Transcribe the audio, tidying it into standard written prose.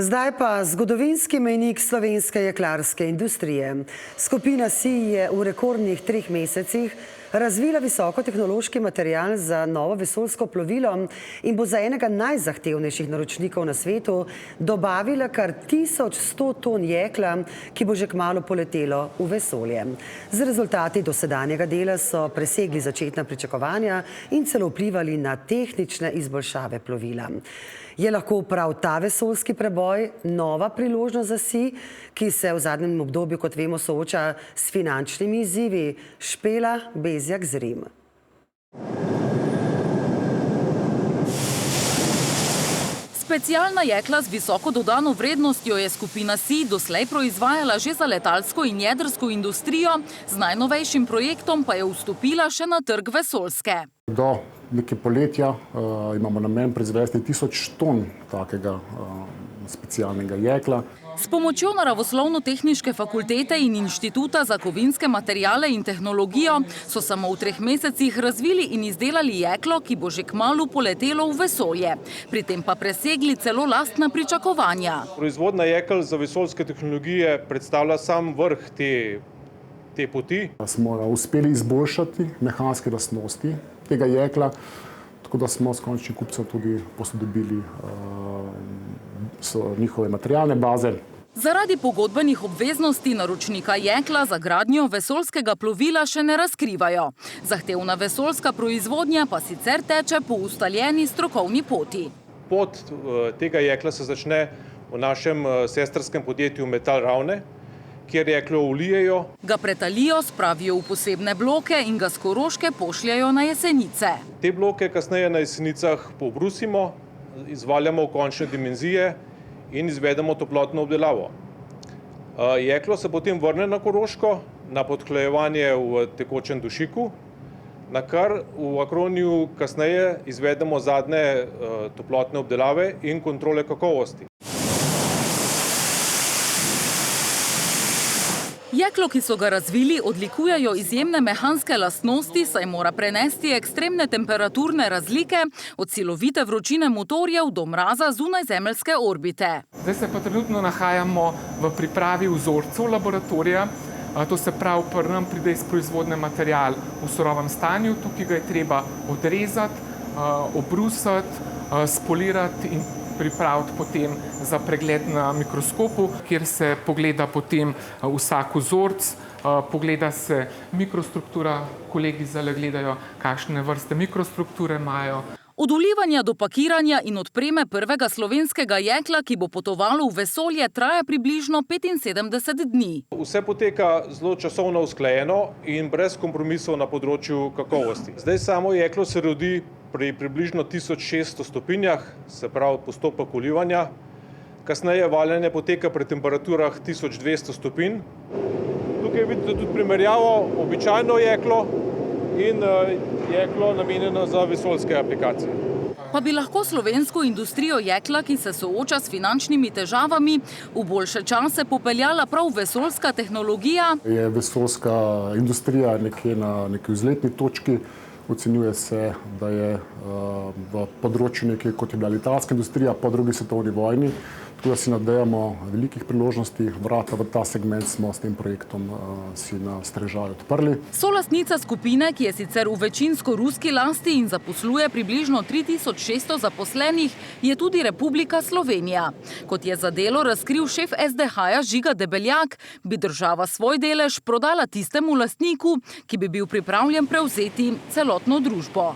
Zdaj pa zgodovinski mejnik slovenske jeklarske industrije. Skupina SIJ je v rekordnih 3 mesecih razvila visokotehnološki material za novo vesoljsko plovilo in bo za enega najzahtevnejših naročnikov na svetu dobavila kar 1100 ton jekla, ki bo že kmalu poletelo v vesolje. Z rezultati dosedanjega dela so presegli začetna pričakovanja in celo vplivali na tehnične izboljšave plovila. Je lahko prav ta vesoljski preboj nova priložnost za SIJ, ki se v zadnjem obdobju, kot vemo, sooča s finančnimi izzivi? Špela Bezjak-Zrim. Specialna jekla z visoko dodano vrednostjo je skupina SIJ doslej proizvajala že za letalsko in jedrsko industrijo, z najnovejšim projektom pa je vstopila še na trg vesoljske. Do neke poletja imamo namen proizvesti 1000 ton takega specialnega jekla. S pomočjo Naravoslovno-tehniške fakultete in Inštituta za kovinske materiale in tehnologijo so samo v 3 mesecih razvili in izdelali jeklo, ki bo že kmalu poletelo v vesolje. Pri tem pa presegli celo lastna pričakovanja. Proizvodnja jekel za vesoljske tehnologije predstavlja sam vrh te poti. Smo uspeli izboljšati mehanske lastnosti tega jekla, tako da smo s končnim kupcem tudi posodobili njihove materialne baze. Zaradi pogodbenih obveznosti naročnika jekla za gradnjo vesoljskega plovila še ne razkrivajo. Zahtevna vesoljska proizvodnja pa sicer teče po ustaljeni strokovni poti. Pot tega jekla se začne v našem sestrskem podjetju Metal Ravne, kjer jeklo vlijejo. Ga pretalijo, spravijo v posebne bloke in ga s Koroške pošljajo na Jesenice. Te bloke kasneje na Jesenicah pobrusimo, izvaljamo v končne dimenzije in izvedemo toplotno obdelavo. Jeklo se potem vrne na Koroško, na podhlajevanje v tekočem dušiku, na kar v Akroniju kasneje izvedemo zadnje toplotne obdelave in kontrole kakovosti. Jeklo, ki so ga razvili, odlikujejo izjemne mehanske lastnosti, saj mora prenesti ekstremne temperaturne razlike od silovite vročine motorjev do mraza zunajzemeljske orbite. Zdaj se pa trenutno nahajamo v pripravi vzorcev laboratorija. To se pravi, pri nam pride iz proizvodne material v surovem stanju, tukaj ga je treba odrezati, obrusiti, spolirati in pripraviti potem za pregled na mikroskopu, kjer se pogleda potem vsak vzorc, pogleda se mikrostruktura, kolegi zdaj gledajo, kakšne vrste mikrostrukture imajo. Od vlivanja do pakiranja in odpreme prvega slovenskega jekla, ki bo potovalo v vesolje, traja približno 75 dni. Vse poteka zelo časovno usklajeno in brez kompromisov na področju kakovosti. Zdaj samo jeklo se rodi pri približno 1600 stopinjah, se pravi postopek vlivanja. Kasneje valjanje poteka pri temperaturah 1200 stopinj. Tukaj vidite tudi primerjavo običajno jeklo in jeklo namenjeno za vesoljske aplikacije. Pa bi lahko slovensko industrijo jekla, ki se sooča s finančnimi težavami, v boljše čase popeljala prav vesoljska tehnologija? Je vesoljska industrija nekje na neki vzletni točki. Ocenjuje se, da je v področju nekaj, kot je bila letalska industrija po 2. svetovni vojni. Tako da si nadejamo velikih priložnosti. Vrata v ta segment smo s tem projektom si na strežaj odprli. Solastnica skupine, ki je sicer v večinsko ruski lasti in zaposluje približno 3600 zaposlenih, je tudi Republika Slovenija. Kot je za Delo razkril šef SDH-ja Žiga Debeljak, bi država svoj delež prodala tistemu lastniku, ki bi bil pripravljen prevzeti celotno družbo.